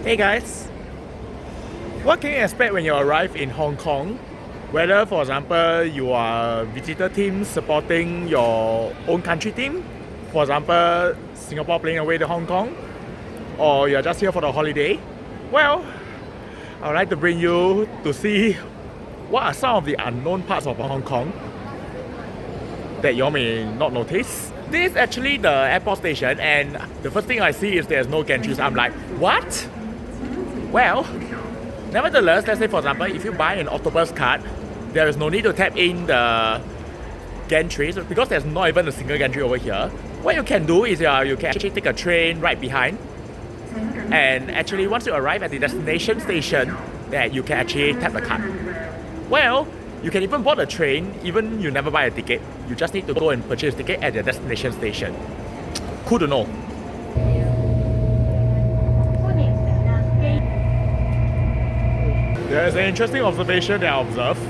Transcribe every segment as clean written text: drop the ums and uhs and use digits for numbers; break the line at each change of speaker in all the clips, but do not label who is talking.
Hey guys, what can you expect when you arrive in Hong Kong? Whether, for example, you are a visitor team supporting your own country team, for example, Singapore playing away to Hong Kong, or you're just here for the holiday. Well, I would like to bring you to see what are some of the unknown parts of Hong Kong that you may not notice. This is actually the airport station, and the first thing I see is there's no gantries. I'm like, what? Well, nevertheless, let's say for example, if you buy an Octopus card, there is no need to tap in the gantries because there's not even a single gantry over here. What you can do is you can actually take a train right behind, and actually once you arrive at the destination station, that you can actually tap the card. Well, you can even board a train even you never buy a ticket. You just need to go and purchase a ticket at the destination station. Cool to know. There is an interesting observation that I observed.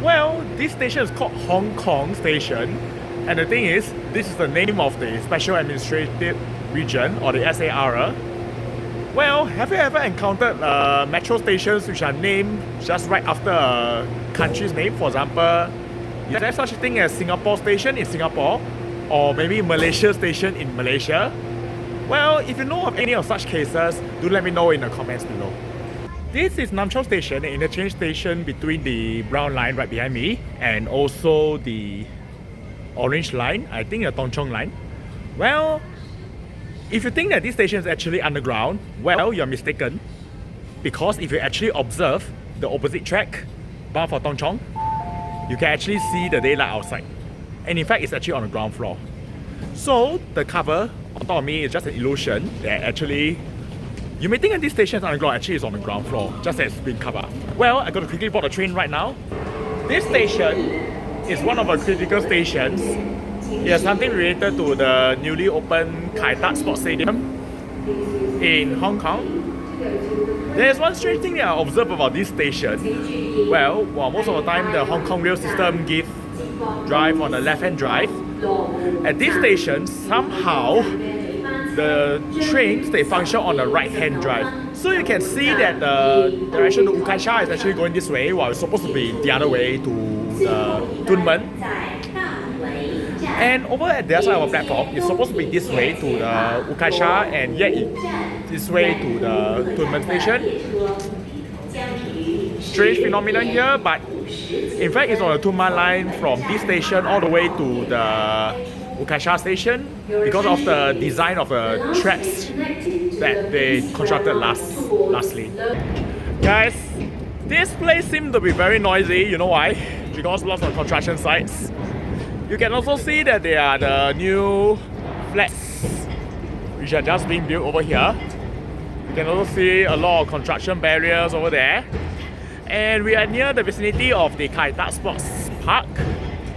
Well, this station is called Hong Kong Station, and the thing is, this is the name of the Special Administrative Region, or the SAR. Well, have you ever encountered metro stations which are named just right after a country's name? For example, is there such a thing as Singapore Station in Singapore, or maybe Malaysia Station in Malaysia? Well, if you know of any of such cases, do let me know in the comments below. This is Nam Chau Station, an interchange station between the brown line right behind me and also the orange line, I think the Tong Chong line. Well, if you think that this station is actually underground, well, you're mistaken. Because if you actually observe the opposite track, bound for Tong Chong, you can actually see the daylight outside. And in fact, it's actually on the ground floor. So, the cover on top of me is just an illusion that actually you may think that this station is underground, actually it's on the ground floor, just as it's been covered. Well, I got to quickly board the train right now. This station is one of our critical stations. It has something related to the newly opened Kai Tak Sports Stadium in Hong Kong. There's one strange thing that I observed about this station. Well, most of the time the Hong Kong rail system gives drive on the left-hand drive. At this station, somehow the trains, they function on the right-hand drive. So you can see that the direction to Lok Ma Chau is actually going this way, while it's supposed to be the other way to the Tuen Men. And over at the other side of the platform, it's supposed to be this way to the Lok Ma Chau, and yet it's this way to the Tuen Men station. Strange phenomenon here, but in fact it's on the Tuen Men line from this station all the way to the Lok Ma Chau station because of the design of the tracks that they constructed lastly. Guys, this place seems to be very noisy. You know why? Because lots of construction sites. You can also see that there are the new flats which are just being built over here. You can also see a lot of construction barriers over there. And we are near the vicinity of the Kai Tak Sports Park.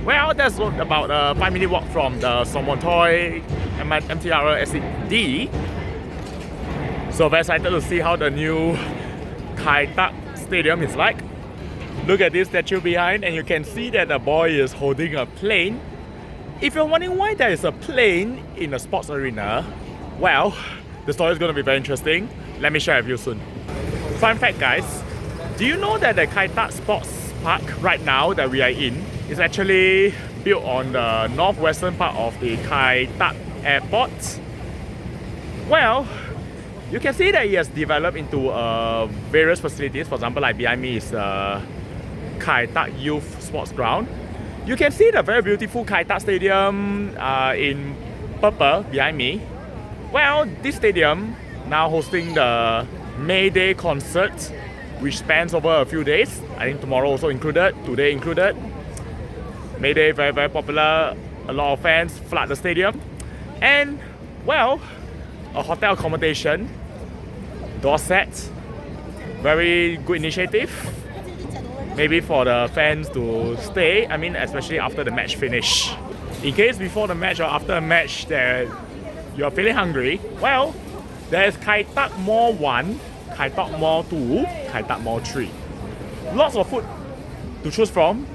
Well, that's about a 5-minute walk from the Somontoy MTR Secrets. So very excited to see how the new Kai Tak Stadium is like. Look at this statue behind, and you can see that the boy is holding a plane. If you're wondering why there is a plane in a sports arena, well, the story is going to be very interesting. Let me share with you soon. Fun fact, guys, do you know that the Kai Tak Sports Park right now that we are in is actually built on the northwestern part of the Kai Tak Airport? Well, you can see that it has developed into various facilities. For example, like behind me is Kai Tak Youth Sports Ground. You can see the very beautiful Kai Tak Stadium in purple behind me. Well, this stadium now hosting the May Day concert, which spans over a few days. I think tomorrow also included, today included. May Day, very, very popular. A lot of fans flood the stadium. And, well, a hotel accommodation, door set, very good initiative. Maybe for the fans to stay, I mean, especially after the match finish. In case before the match or after a match that you're feeling hungry, well, there's Kai Tak Mall 1, Kai Tak Mall 2, Kai Tak Mall 3. Lots of food to choose from,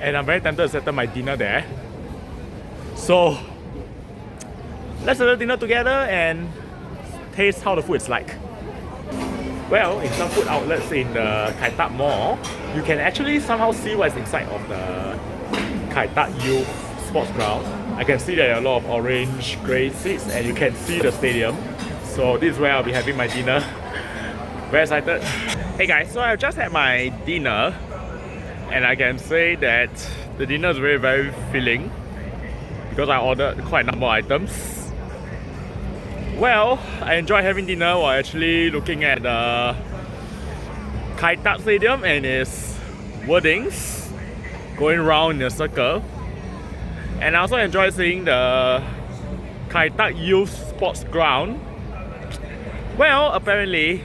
and I'm very tempted to settle my dinner there. So, let's have a dinner together and taste how the food is like. Well, in some food outlets in the Kai Tak Mall, you can actually somehow see what's inside of the Kai Tak Youth Sports Ground. I can see there are a lot of orange, grey seats, and you can see the stadium. So this is where I'll be having my dinner. Very excited. Hey guys, so I've just had my dinner, and I can say that the dinner is very filling because I ordered quite a number of items. Well, I enjoyed having dinner while actually looking at the Kai Tak Stadium and its wordings going round in a circle. And I also enjoyed seeing the Kai Tak Youth Sports Ground. Well, apparently,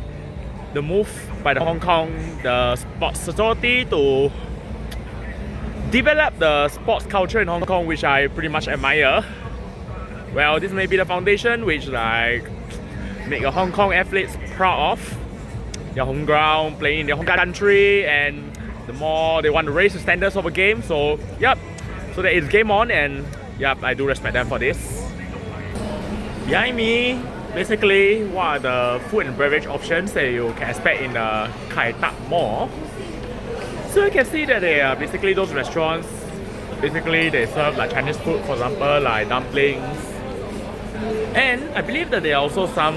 the move by the Hong Kong, the Sports Authority to develop the sports culture in Hong Kong, which I pretty much admire. Well, this may be the foundation which like make a Hong Kong athletes proud of their home ground, playing in their home country, and the more they want to raise the standards of a game. So yep, so that it's game on, and yep, I do respect them for this. Behind me, basically, what are the food and beverage options that you can expect in the Kai Tak Mall? So you can see that they are basically those restaurants. Basically, they serve like Chinese food, for example, like dumplings. And I believe that there are also some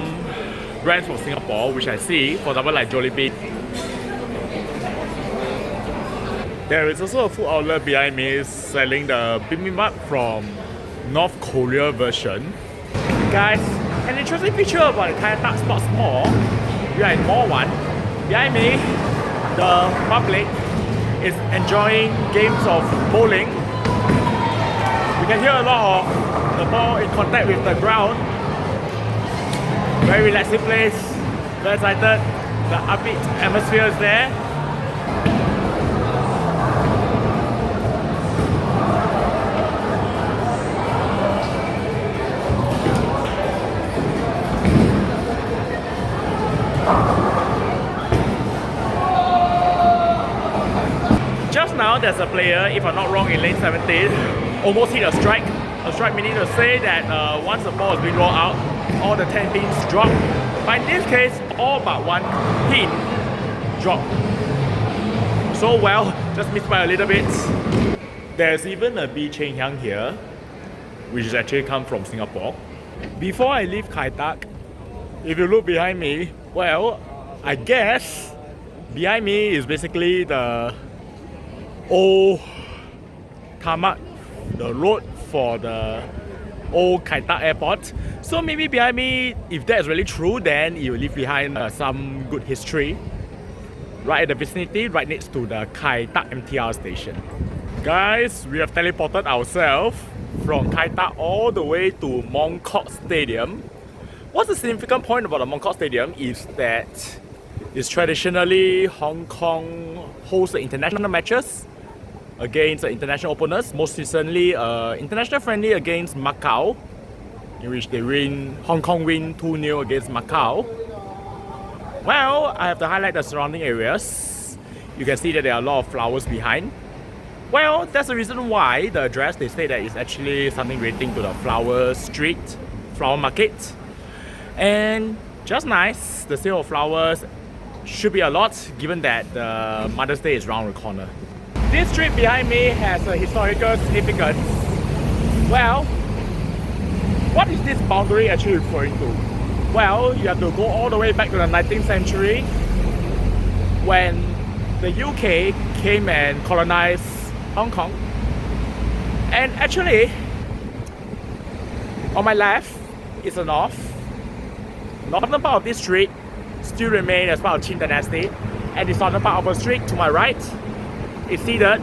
brands from Singapore which I see, for example like Jollibee. There is also a food outlet behind me selling the bibimbap from North Korea version. Guys, an interesting feature about the Kai Tak Sports Mall, we are in Mall 1. Behind me, the public is enjoying games of bowling. You can hear a lot of the ball in contact with the ground. Very relaxing place, very excited. The upbeat atmosphere is there. Just now there's a player, if I'm not wrong, in lane 17, almost hit a strike. A strike meaning to say that once the ball is being rolled out, all the 10 pins drop. But in this case, all but one pin drop. So well, just missed by a little bit. There's even a Bee Cheng Hiang here, which is actually come from Singapore. Before I leave Kai Tak, if you look behind me, well, I guess behind me is basically the old tarmac, the road for the old Kai Tak airport. So maybe behind me, if that's really true, then it will leave behind some good history right at the vicinity, right next to the Kai Tak MTR station. Guys, we have teleported ourselves from Kai Tak all the way to Mong Kok Stadium. What's the significant point about the Mong Kok Stadium is that it's traditionally Hong Kong hosts the international matches against the international opponents. Most recently, international friendly against Macau, in which they Hong Kong win 2-0 against Macau. Well, I have to highlight the surrounding areas. You can see that there are a lot of flowers behind. Well, that's the reason why the address, they say that it's actually something relating to the flower street, flower market. And just nice, the sale of flowers should be a lot given that the Mother's Day is around the corner. This street behind me has a historical significance. Well, what is this boundary actually referring to? Well, you have to go all the way back to the 19th century when the UK came and colonized Hong Kong. And actually, on my left is the north. Northern part of this street still remains as part of Qing Dynasty, and the southern part of the street to my right is ceded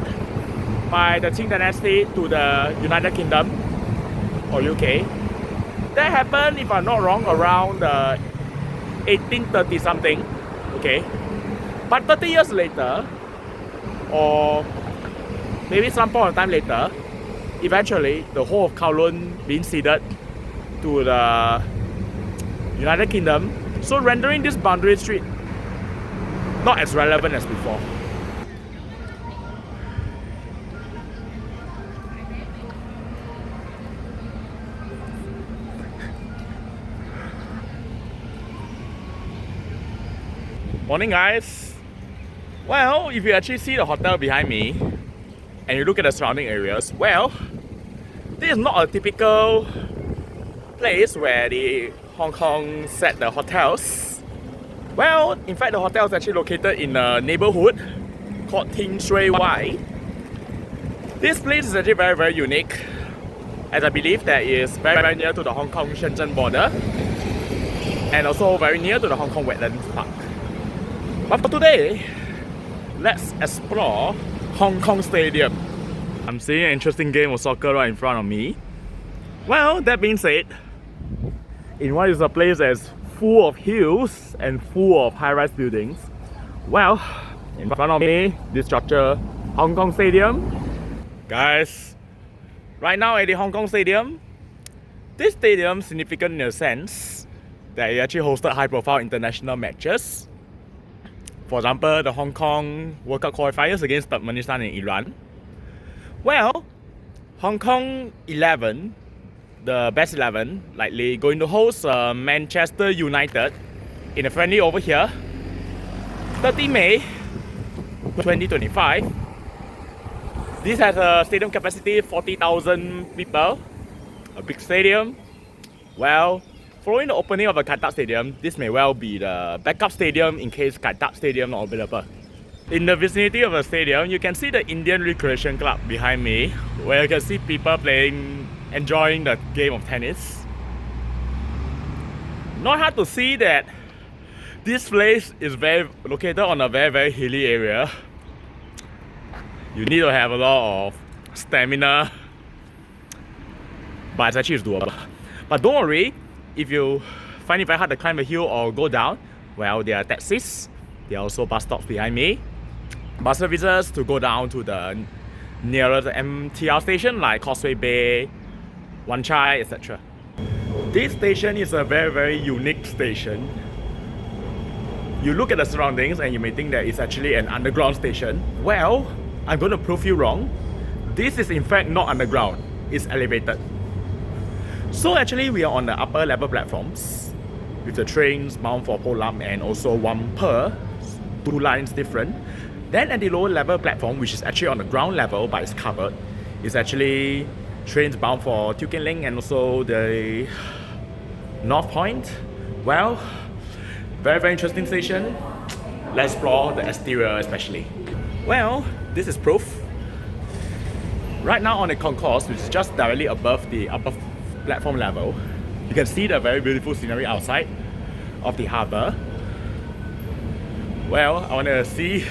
by the Qing Dynasty to the United Kingdom or UK. That happened, if I'm not wrong, around 1830 something. Okay, but 30 years later, or maybe some point of time later, eventually the whole of Kowloon being ceded to the United Kingdom, so rendering this boundary street not as relevant as before. Morning guys. Well, if you actually see the hotel behind me and you look at the surrounding areas, well, this is not a typical place where the Hong Kong set the hotels. Well, in fact the hotel is actually located in a neighborhood called Sheung Shui. This place is actually very unique, as I believe that it is very near to the Hong Kong-Shenzhen border and also very near to the Hong Kong Wetlands Park. But for today, let's explore Hong Kong Stadium. I'm seeing an interesting game of soccer right in front of me. Well, that being said, in what is a place that's full of hills and full of high-rise buildings, well, in front of me, this structure, Hong Kong Stadium. Guys, right now at the Hong Kong Stadium, this stadium is significant in a sense that it actually hosted high-profile international matches. For example, the Hong Kong World Cup Qualifiers against Turkmenistan and Iran. Well, Hong Kong 11, the best 11, likely going to host Manchester United in a friendly over here, 30 May 2025. This has a stadium capacity of 40,000 people, a big stadium. Well, following the opening of the Kai Tak Stadium, this may well be the backup stadium in case Kai Tak Stadium not available. In the vicinity of the stadium, you can see the Indian Recreation Club behind me, where you can see people enjoying the game of tennis. Not hard to see that this place is located on a very hilly area. You need to have a lot of stamina, but it's actually doable. But don't worry, if you find it very hard to climb a hill or go down, well, there are taxis. There are also bus stops behind me. Bus services to go down to the nearest MTR station like Causeway Bay, Wan Chai, etc. This station is a very unique station. You look at the surroundings and you may think that it's actually an underground station. Well, I'm going to prove you wrong. This is in fact not underground, it's elevated. So actually we are on the upper level platforms with the trains bound for Po Lam and also one per, 2 lines different. Then at the lower level platform, which is actually on the ground level but it's covered, is actually trains bound for Teo Keng Link and also the North Point. Well, very interesting station. Let's explore the exterior especially. Well, this is proof. Right now on the concourse, which is just directly above the upper platform level, you can see the very beautiful scenery outside of the harbour. Well, I want to see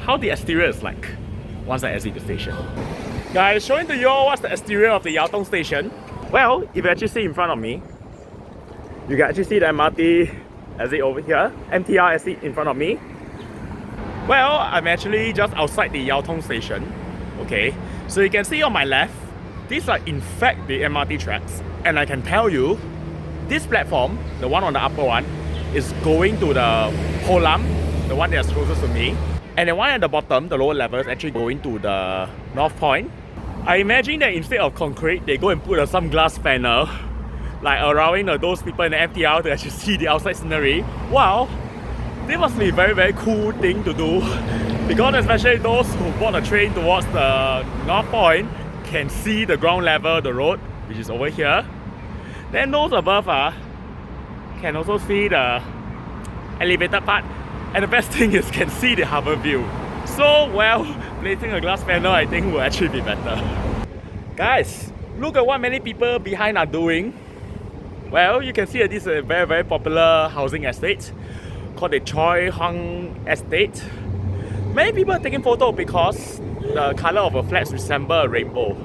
how the exterior is like once I exit the station. Guys, showing to you all what's the exterior of the Yau Tong station. Well, if you actually see in front of me, you can actually see the MRT exit over here, MTR exit in front of me. Well, I'm actually just outside the Yau Tong station. Okay, so you can see on my left, these are in fact the MRT tracks, and I can tell you, this platform, the one on the upper one, is going to the Po Lam, the one that's closest to me, and the one at the bottom, the lower level, is actually going to the North Point. I imagine that instead of concrete, they go and put some glass panel, like allowing those people in the MTR to actually see the outside scenery. Wow, this must be a very cool thing to do, because especially those who board a train towards the North Point can see the ground level, the road, which is over here. Then those above can also see the elevated part, and the best thing is can see the harbour view. So, well, placing a glass panel I think will actually be better. Guys, look at what many people behind are doing. Well, you can see that this is a very popular housing estate called the Choi Hung Estate. Many people are taking photos because the colour of the flats resemble a rainbow.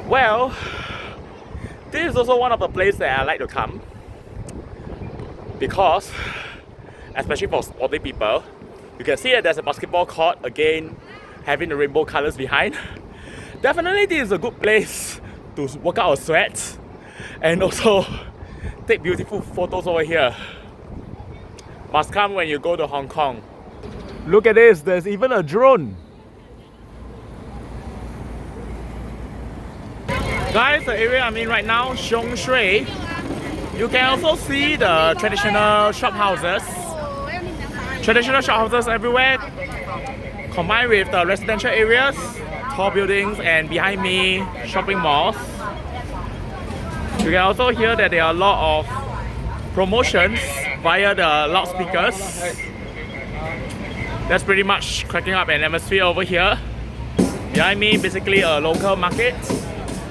Well, this is also one of the places that I like to come, because especially for sporty people, you can see that there's a basketball court, again having the rainbow colours behind. Definitely this is a good place to work out a sweat and also take beautiful photos over here. Must come when you go to Hong Kong. Look at this, there's even a drone. Guys, the area I'm in right now, Sheung Shui, you can also see the traditional shop houses Traditional shophouses everywhere, combined with the residential areas, tall buildings, and behind me, shopping malls. You can also hear that there are a lot of promotions via the loudspeakers. That's pretty much cracking up an atmosphere over here. Behind me, basically a local market.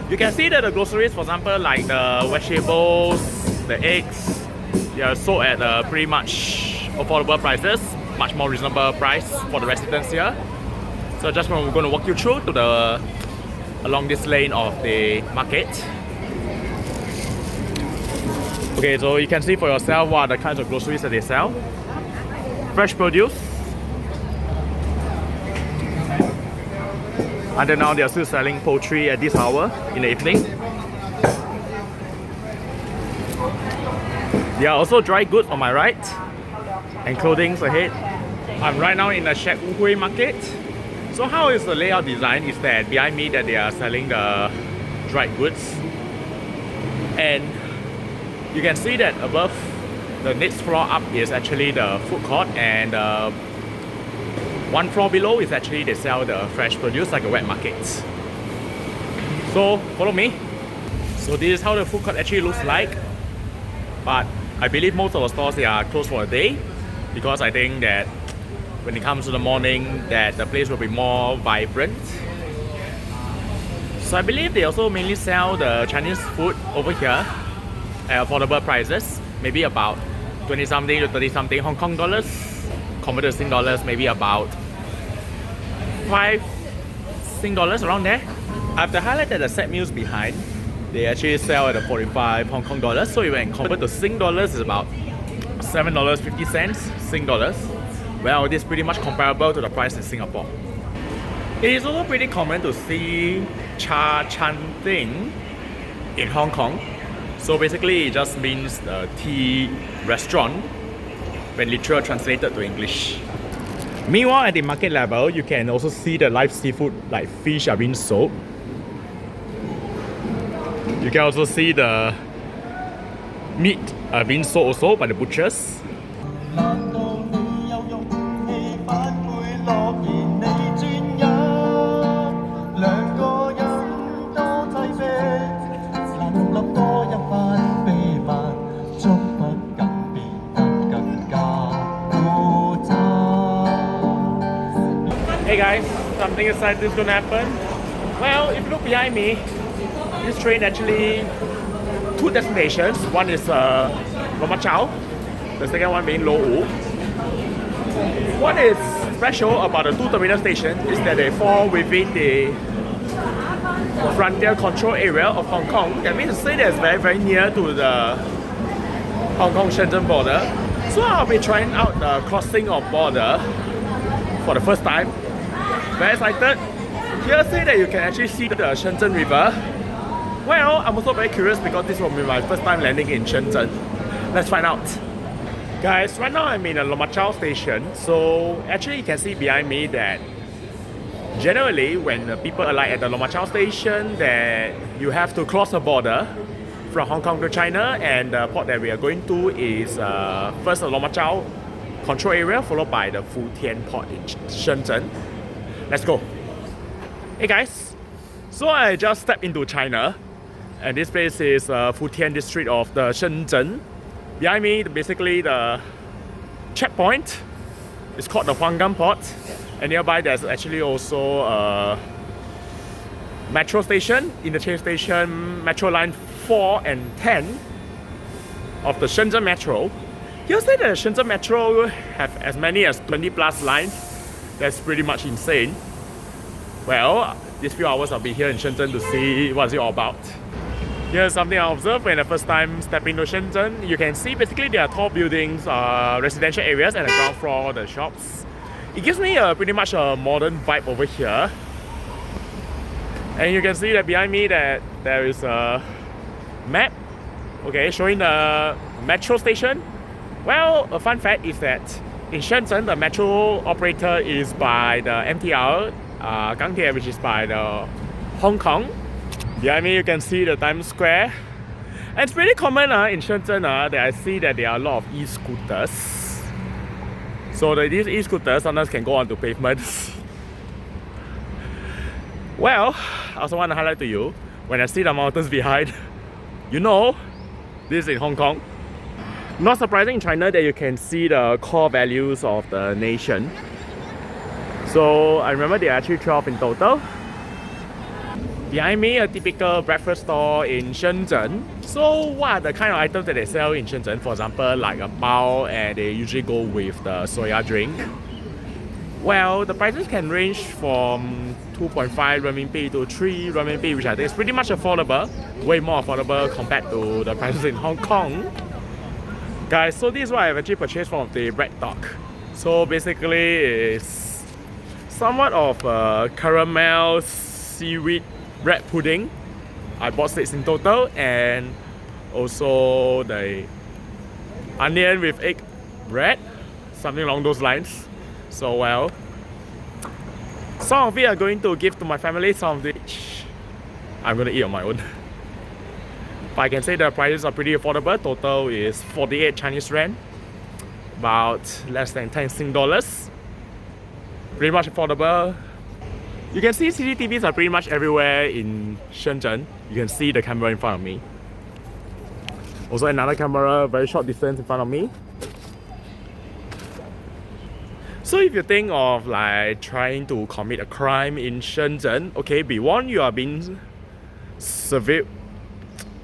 You can see that the groceries, for example, like the vegetables, the eggs, they are sold at pretty much affordable prices, much more reasonable price for the residents here. So just we're going to walk you through to along this lane of the market. Okay, so you can see for yourself what are the kinds of groceries that they sell. Fresh produce. Until now, they are still selling poultry at this hour in the evening. There are also dry goods on my right and clothing ahead. I'm right now in the Sheung Shui market. So how is the layout design is that behind me that they are selling the dried goods. And you can see that above the next floor up is actually the food court, and one floor below is actually they sell the fresh produce like a wet market. So follow me. So this is how the food court actually looks like. But I believe most of the stores they are closed for a day, because I think that when it comes to the morning that the place will be more vibrant. So I believe they also mainly sell the Chinese food over here at affordable prices, maybe about 20 something to 30 something Hong Kong dollars, converted to Sing dollars maybe about 5 Sing dollars around there. I have to highlight that the set meals behind, they actually sell at 45 Hong Kong dollars. So when converted to Sing dollars is about $7.50 Sing dollars. Well, this is pretty much comparable to the price in Singapore. It is also pretty common to see cha chan ting in Hong Kong. So basically it just means the tea restaurant when literally translated to English. Meanwhile, at the market level, you can also see the live seafood like fish are being sold. You can also see the meat being sold also by the butchers. Hey guys, something exciting is gonna happen. Well, if you look behind me, this train actually two destinations. One is Lok Ma Chau, the second one being Lo U. What is special about the two terminal stations is that they fall within the frontier control area of Hong Kong. That means to say that it's very, very near to the Hong Kong-Shenzhen border. So I'll be trying out the crossing of border for the first time. Very excited. Here say that you can actually see the Shenzhen River. Well, I'm also very curious because this will be my first time landing in Shenzhen. Let's find out. Guys, right now I'm in a Lok Ma Chau station. So actually you can see behind me that generally when people alight at the Lok Ma Chau station, that you have to cross the border from Hong Kong to China, and the port that we are going to is first the Lok Ma Chau control area, followed by the Futian port in Shenzhen. Let's go. Hey guys, so I just stepped into China, and this place is Futian district of the Shenzhen. Behind me, basically the checkpoint is called the Huanggang port, and nearby there's actually also a metro station, interchange station, metro line 4 and 10 of the Shenzhen Metro. You say that the Shenzhen Metro have as many as 20 plus lines. That's pretty much insane. Well, these few hours I'll be here in Shenzhen to see what's it all about. Here's something I observed when the first time stepping to Shenzhen. You can see basically there are tall buildings, residential areas, and the ground floor, the shops. It gives me pretty much a modern vibe over here. And you can see that behind me that there is a map, okay, showing the metro station. Well, a fun fact is that in Shenzhen, the metro operator is by the MTR, which is by the Hong Kong. Behind me, you can see the Times Square. And it's pretty common in Shenzhen that I see that there are a lot of e-scooters. So these e-scooters sometimes can go onto pavements. Well, I also want to highlight to you, when I see the mountains behind, you know, this is in Hong Kong. Not surprising in China that you can see the core values of the nation. So I remember there are actually 12 in total. Behind me, a typical breakfast store in Shenzhen. So what are the kind of items that they sell in Shenzhen? For example, like a bao, and they usually go with the soya drink. Well, the prices can range from 2.5 renminbi to 3 renminbi, which I think is pretty much affordable. Way more affordable compared to the prices in Hong Kong. Guys, so this is what I've actually purchased from the bread dog. So basically, it's somewhat of a caramel seaweed bread pudding. I bought 6 in total, and also the onion with egg bread, something along those lines. So well, some of it I'm going to give to my family, some of which I'm going to eat on my own. But I can say the prices are pretty affordable. Total is 48 Chinese Yuan, about less than 10 Sing dollars. Pretty much affordable. You can see CCTVs are pretty much everywhere in Shenzhen. You can see the camera in front of me. Also another camera, very short distance in front of me. So if you think of like trying to commit a crime in Shenzhen, okay, be warned, you are being surveyed,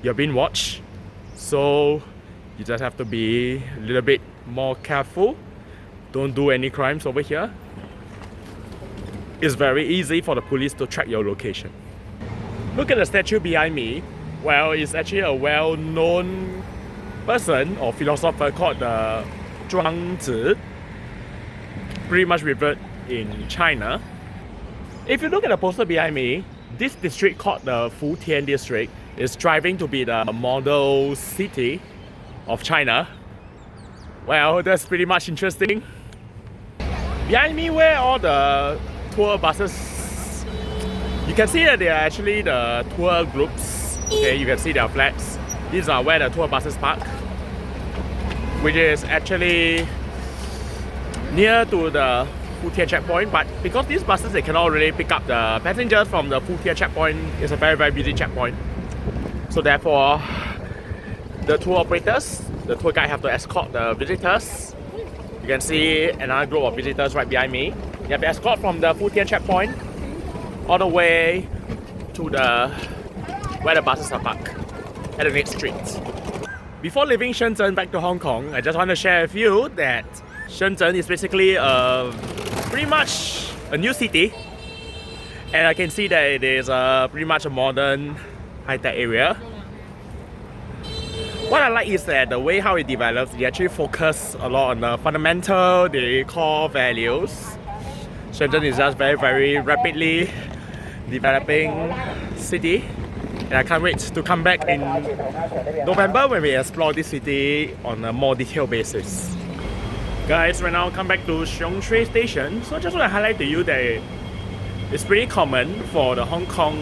you're being watched. So you just have to be a little bit more careful. Don't do any crimes over here. It's very easy for the police to track your location. Look at the statue behind me. Well, it's actually a well-known person or philosopher called the Zhuangzi, pretty much revered in China. If you look at the poster behind me, this district called the Futian district is striving to be the model city of China. Well, that's pretty much interesting. Behind me, where all the tour buses, you can see that they are actually the tour groups. Okay, you can see their flags. These are where the tour buses park, which is actually near to the Futian checkpoint. But because these buses, they cannot really pick up the passengers from the Futian checkpoint. It's a very, very busy checkpoint. So therefore, the tour operators, the tour guide have to escort the visitors. You can see another group of visitors right behind me. You have to escort from the Futian checkpoint all the way to the where the buses are parked at the next street. Before leaving Shenzhen back to Hong Kong, I just want to share with you that Shenzhen is basically pretty much a new city, and I can see that it is pretty much a modern high-tech area. What I like is that the way how it develops, they actually focus a lot on the fundamental, the core values. Shenzhen is just very, very rapidly developing city, and I can't wait to come back in November when we explore this city on a more detailed basis. Guys, right now come back to Sheung Shui station. So I just want to highlight to you that it's pretty common for the Hong Kong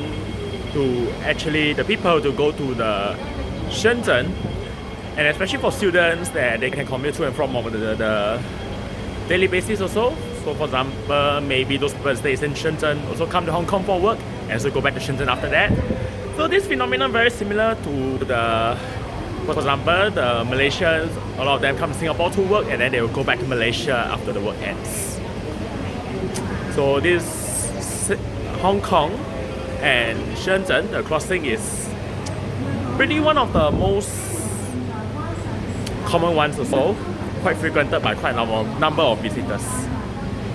to actually, the people to go to the Shenzhen, and especially for students that they can commute to and from on the daily basis also. So for example, maybe those people stay in Shenzhen also come to Hong Kong for work and so go back to Shenzhen after that. So this phenomenon very similar to the, for example, the Malaysians, a lot of them come to Singapore to work and then they will go back to Malaysia after the work ends. So this Hong Kong and Shenzhen, the crossing is pretty one of the most common ones also, quite frequented by quite a number of visitors.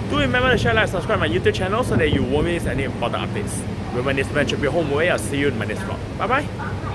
Do remember to share, like, subscribe my YouTube channel so that you won't miss any important updates. Remember, this man should be home away. I'll see you in my next vlog. Bye bye.